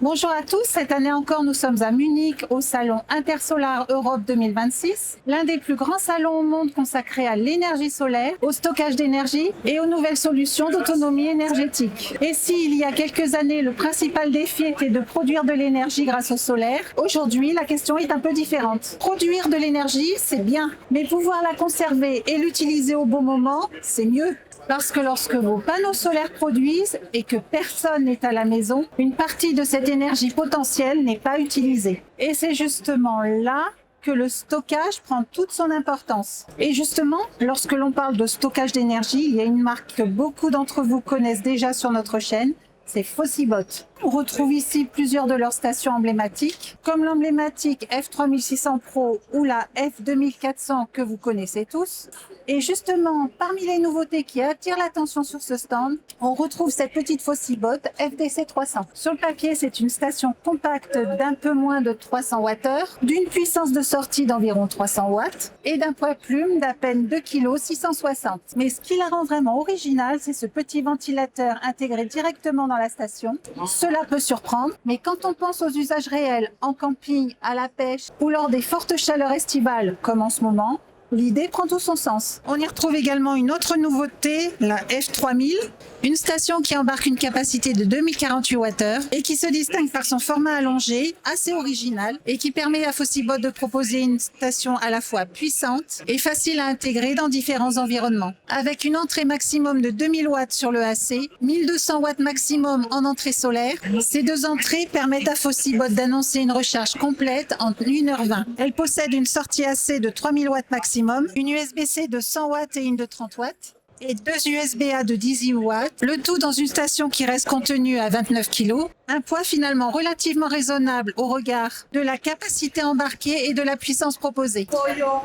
Bonjour à tous, cette année encore nous sommes à Munich au salon Intersolar Europe 2026, l'un des plus grands salons au monde consacré à l'énergie solaire, au stockage d'énergie et aux nouvelles solutions d'autonomie énergétique. Et s'il y a quelques années le principal défi était de produire de l'énergie grâce au solaire, aujourd'hui la question est un peu différente. Produire de l'énergie c'est bien, mais pouvoir la conserver et l'utiliser au bon moment c'est mieux. Parce que lorsque vos panneaux solaires produisent et que personne n'est à la maison, une partie de cette énergie potentielle n'est pas utilisée. Et c'est justement là que le stockage prend toute son importance. Et justement, lorsque l'on parle de stockage d'énergie, il y a une marque que beaucoup d'entre vous connaissent déjà sur notre chaîne, c'est Fossibot. On retrouve ici plusieurs de leurs stations emblématiques, comme l'emblématique F3600 Pro ou la F2400 que vous connaissez tous. Et justement, parmi les nouveautés qui attirent l'attention sur ce stand, on retrouve cette petite Fossibot FDC300. Sur le papier, c'est une station compacte d'un peu moins de 300 Wh, d'une puissance de sortie d'environ 300 watts et d'un poids plume d'à peine 2 kg 660. Mais ce qui la rend vraiment originale, c'est ce petit ventilateur intégré directement dans la station. Cela peut surprendre, mais quand on pense aux usages réels en camping, à la pêche ou lors des fortes chaleurs estivales comme en ce moment, l'idée prend tout son sens. On y retrouve également une autre nouveauté, la F3000, une station qui embarque une capacité de 2048 Wh et qui se distingue par son format allongé, assez original, et qui permet à Fossibot de proposer une station à la fois puissante et facile à intégrer dans différents environnements. Avec une entrée maximum de 2000 watts sur le AC, 1200 watts maximum en entrée solaire, ces deux entrées permettent à Fossibot d'annoncer une recharge complète en 1h20. Elle possède une sortie AC de 3000 watts maximum, une USB-C de 100 watts et une de 30 watts, et deux USB-A de 10 watts, le tout dans une station qui reste contenue à 29 kg, un poids finalement relativement raisonnable au regard de la capacité embarquée et de la puissance proposée.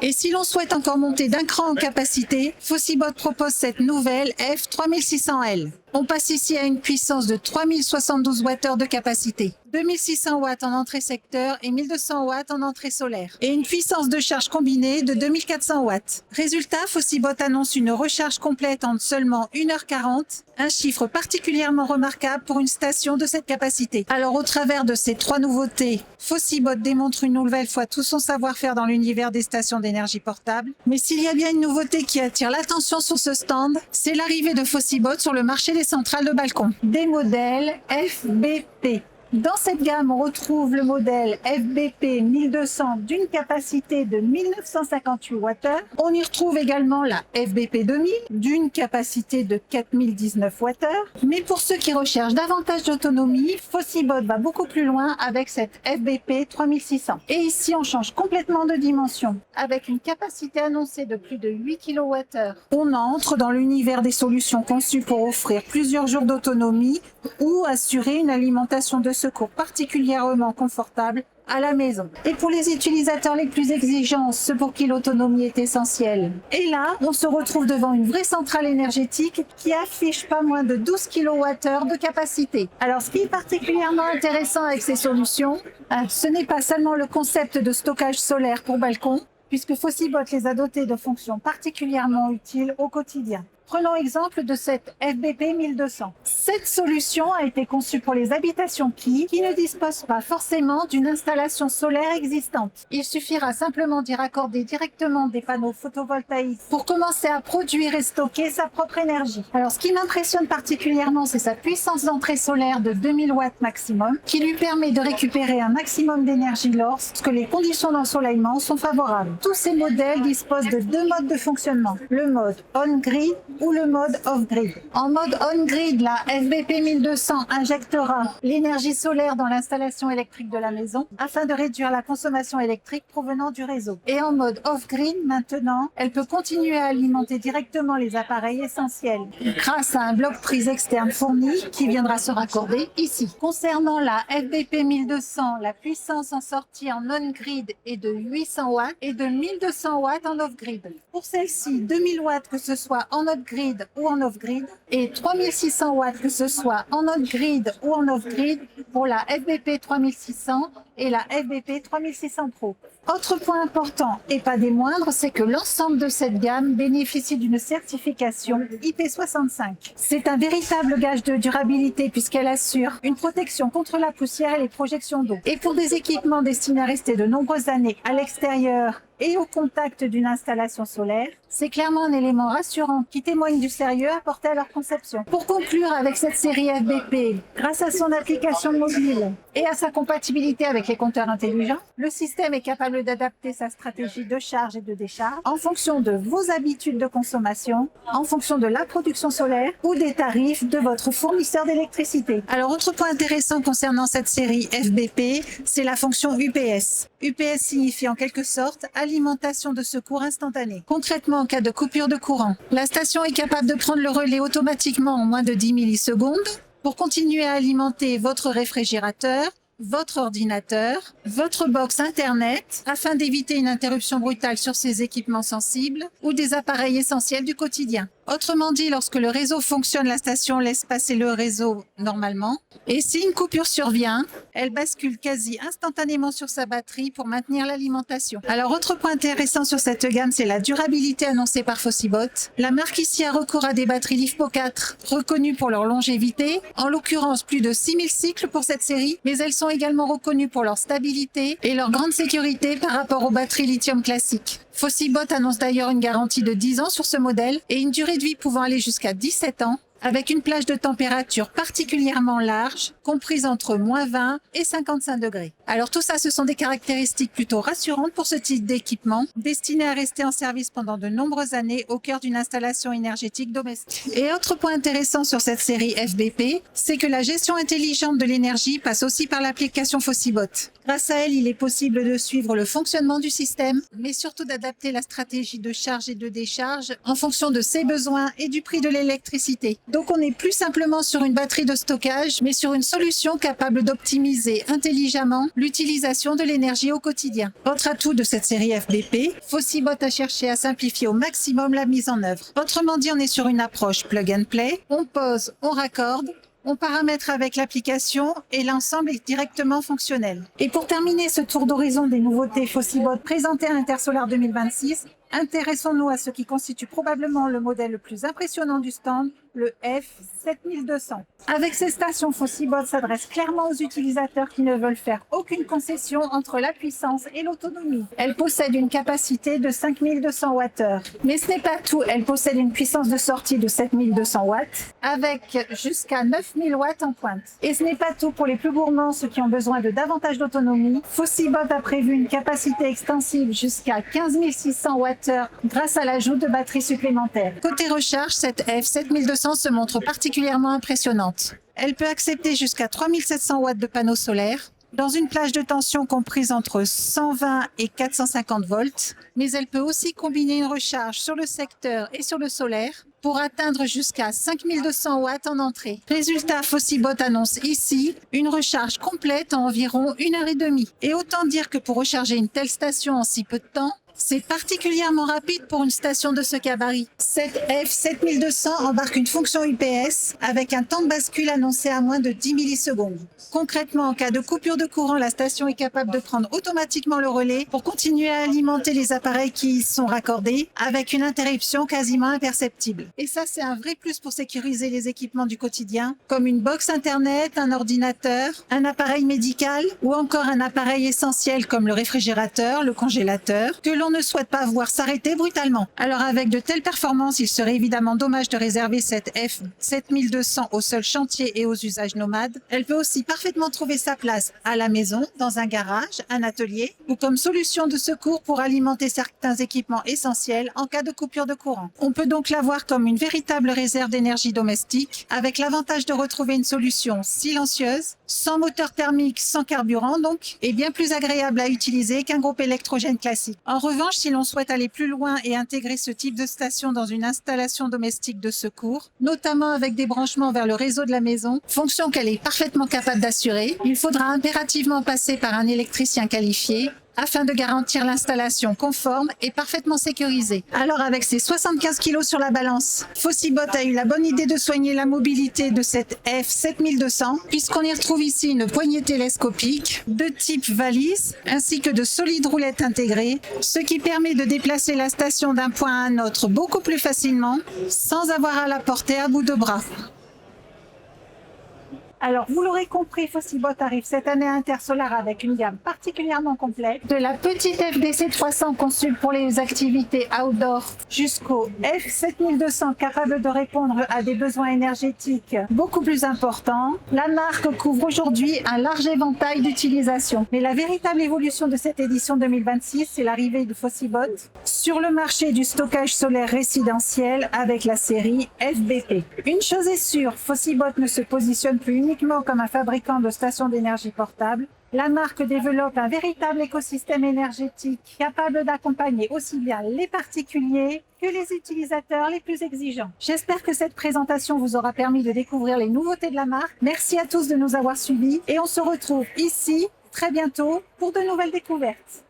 Et si l'on souhaite encore monter d'un cran en capacité, Fossibot propose cette nouvelle F3600L. On passe ici à une puissance de 3072 Wh de capacité, 2600 watts en entrée secteur et 1200 watts en entrée solaire, et une puissance de charge combinée de 2400 watts. Résultat, Fossibot annonce une recharge complète en seulement 1h40, un chiffre particulièrement remarquable pour une station de cette capacité. Alors au travers de ces trois nouveautés, Fossibot démontre une nouvelle fois tout son savoir-faire dans l'univers des stations d'énergie portable. Mais s'il y a bien une nouveauté qui attire l'attention sur ce stand, c'est l'arrivée de Fossibot sur le marché des centrales de balcon. Des modèles FBP. Dans cette gamme, on retrouve le modèle FBP 1200 d'une capacité de 1958 Wh. On y retrouve également la FBP 2000 d'une capacité de 4019 Wh. Mais pour ceux qui recherchent davantage d'autonomie, Fossibot va beaucoup plus loin avec cette FBP 3600. Et ici, on change complètement de dimension. Avec une capacité annoncée de plus de 8 kWh, on entre dans l'univers des solutions conçues pour offrir plusieurs jours d'autonomie ou assurer une alimentation de secours particulièrement confortable à la maison. Et pour les utilisateurs les plus exigeants, ceux pour qui l'autonomie est essentielle. Et là, on se retrouve devant une vraie centrale énergétique qui affiche pas moins de 12 kWh de capacité. Alors, ce qui est particulièrement intéressant avec ces solutions, ce n'est pas seulement le concept de stockage solaire pour balcon, puisque Fossibot les a dotés de fonctions particulièrement utiles au quotidien. Prenons exemple de cette FBP 1200. Cette solution a été conçue pour les habitations qui ne disposent pas forcément d'une installation solaire existante. Il suffira simplement d'y raccorder directement des panneaux photovoltaïques pour commencer à produire et stocker sa propre énergie. Alors, ce qui m'impressionne particulièrement, c'est sa puissance d'entrée solaire de 2000 watts maximum, qui lui permet de récupérer un maximum d'énergie lorsque les conditions d'ensoleillement sont favorables. Tous ces modèles disposent de deux modes de fonctionnement. Le mode on-grid ou le mode off-grid. En mode on-grid, la FBP 1200 injectera l'énergie solaire dans l'installation électrique de la maison afin de réduire la consommation électrique provenant du réseau. Et en mode off-grid, maintenant, elle peut continuer à alimenter directement les appareils essentiels grâce à un bloc prise externe fourni qui viendra se raccorder ici. Concernant la FBP 1200, la puissance en sortie en on-grid est de 800 watts et de 1200 watts en off-grid. Pour celle-ci, 2000 watts que ce soit en on-grid ou en off-grid et 3600 watts que ce soit en on-grid ou en off-grid pour la FBP 3600 et la FBP 3600 Pro. Autre point important et pas des moindres, c'est que l'ensemble de cette gamme bénéficie d'une certification IP65. C'est un véritable gage de durabilité puisqu'elle assure une protection contre la poussière et les projections d'eau. Et pour des équipements destinés à rester de nombreuses années à l'extérieur et au contact d'une installation solaire, c'est clairement un élément rassurant qui témoigne du sérieux apporté à leur conception. Pour conclure avec cette série FBP, grâce à son application mobile et à sa compatibilité avec les compteurs intelligents, le système est capable d'adapter sa stratégie de charge et de décharge en fonction de vos habitudes de consommation, en fonction de la production solaire ou des tarifs de votre fournisseur d'électricité. Alors, autre point intéressant concernant cette série FBP, c'est la fonction UPS. UPS signifie en quelque sorte alimentation de secours instantanée. Concrètement, en cas de coupure de courant, la station est capable de prendre le relais automatiquement en moins de 10 millisecondes pour continuer à alimenter votre réfrigérateur, votre ordinateur, votre box Internet, afin d'éviter une interruption brutale sur ces équipements sensibles ou des appareils essentiels du quotidien. Autrement dit, lorsque le réseau fonctionne, la station laisse passer le réseau normalement. Et si une coupure survient, elle bascule quasi instantanément sur sa batterie pour maintenir l'alimentation. Alors, autre point intéressant sur cette gamme, c'est la durabilité annoncée par Fossibot. La marque ici a recours à des batteries LiFePO 4 reconnues pour leur longévité, en l'occurrence plus de 6000 cycles pour cette série, mais elles sont également reconnues pour leur stabilité et leur grande sécurité par rapport aux batteries lithium classiques. Fossibot annonce d'ailleurs une garantie de 10 ans sur ce modèle et une durée de vie pouvant aller jusqu'à 17 ans, avec une plage de température particulièrement large, comprise entre -20 et 55 degrés. Alors tout ça, ce sont des caractéristiques plutôt rassurantes pour ce type d'équipement, destiné à rester en service pendant de nombreuses années au cœur d'une installation énergétique domestique. Et autre point intéressant sur cette série FBP, c'est que la gestion intelligente de l'énergie passe aussi par l'application Fossibot. Grâce à elle, il est possible de suivre le fonctionnement du système, mais surtout d'adapter la stratégie de charge et de décharge en fonction de ses besoins et du prix de l'électricité. Donc on n'est plus simplement sur une batterie de stockage, mais sur une solution capable d'optimiser intelligemment l'utilisation de l'énergie au quotidien. Autre atout de cette série FBP, Fossibot a cherché à simplifier au maximum la mise en œuvre. Autrement dit, on est sur une approche plug and play, on pose, on raccorde, on paramètre avec l'application et l'ensemble est directement fonctionnel. Et pour terminer ce tour d'horizon des nouveautés Fossibot présentées à Intersolar 2026, intéressons-nous à ce qui constitue probablement le modèle le plus impressionnant du stand, le F7200. Avec ces stations, Fossibot s'adresse clairement aux utilisateurs qui ne veulent faire aucune concession entre la puissance et l'autonomie. Elle possède une capacité de 5200 Wh. Mais ce n'est pas tout, elle possède une puissance de sortie de 7200 watts avec jusqu'à 9000 watts en pointe. Et ce n'est pas tout pour les plus gourmands, ceux qui ont besoin de davantage d'autonomie. Fossibot a prévu une capacité extensible jusqu'à 15 600 Wh grâce à l'ajout de batteries supplémentaires. Côté recharge, cette F7200 se montre particulièrement impressionnante. Elle peut accepter jusqu'à 3700 watts de panneaux solaires, dans une plage de tension comprise entre 120 et 450 volts, mais elle peut aussi combiner une recharge sur le secteur et sur le solaire pour atteindre jusqu'à 5200 watts en entrée. Résultat, Fossibot annonce ici une recharge complète en environ 1h30. Et autant dire que pour recharger une telle station en si peu de temps, c'est particulièrement rapide pour une station de ce gabarit. Cette F7200 embarque une fonction UPS avec un temps de bascule annoncé à moins de 10 millisecondes. Concrètement, en cas de coupure de courant, la station est capable de prendre automatiquement le relais pour continuer à alimenter les appareils qui y sont raccordés avec une interruption quasiment imperceptible. Et ça, c'est un vrai plus pour sécuriser les équipements du quotidien, comme une box Internet, un ordinateur, un appareil médical ou encore un appareil essentiel comme le réfrigérateur, le congélateur, que l'on ne souhaite pas voir s'arrêter brutalement. Alors avec de telles performances, il serait évidemment dommage de réserver cette F7200 au seul chantier et aux usages nomades. Elle peut aussi parfaitement trouver sa place à la maison, dans un garage, un atelier ou comme solution de secours pour alimenter certains équipements essentiels en cas de coupure de courant. On peut donc la voir comme une véritable réserve d'énergie domestique avec l'avantage de retrouver une solution silencieuse, sans moteur thermique, sans carburant donc, et bien plus agréable à utiliser qu'un groupe électrogène classique. En revanche, si l'on souhaite aller plus loin et intégrer ce type de station dans une installation domestique de secours, notamment avec des branchements vers le réseau de la maison, fonction qu'elle est parfaitement capable d'assurer, il faudra impérativement passer par un électricien qualifié, afin de garantir l'installation conforme et parfaitement sécurisée. Alors avec ses 75 kg sur la balance, Fossibot a eu la bonne idée de soigner la mobilité de cette F7200 puisqu'on y retrouve ici une poignée télescopique de type valise ainsi que de solides roulettes intégrées, ce qui permet de déplacer la station d'un point à un autre beaucoup plus facilement sans avoir à la porter à bout de bras. Alors, vous l'aurez compris, Fossibot arrive cette année à Intersolar avec une gamme particulièrement complète. De la petite FDC 300 conçue pour les activités outdoor jusqu'au F7200 capable de répondre à des besoins énergétiques beaucoup plus importants. La marque couvre aujourd'hui un large éventail d'utilisations. Mais la véritable évolution de cette édition 2026, c'est l'arrivée de Fossibot sur le marché du stockage solaire résidentiel avec la série FBP. Une chose est sûre, Fossibot ne se positionne plus uniquement comme un fabricant de stations d'énergie portable. La marque développe un véritable écosystème énergétique capable d'accompagner aussi bien les particuliers que les utilisateurs les plus exigeants. J'espère que cette présentation vous aura permis de découvrir les nouveautés de la marque. Merci à tous de nous avoir suivis et on se retrouve ici très bientôt pour de nouvelles découvertes.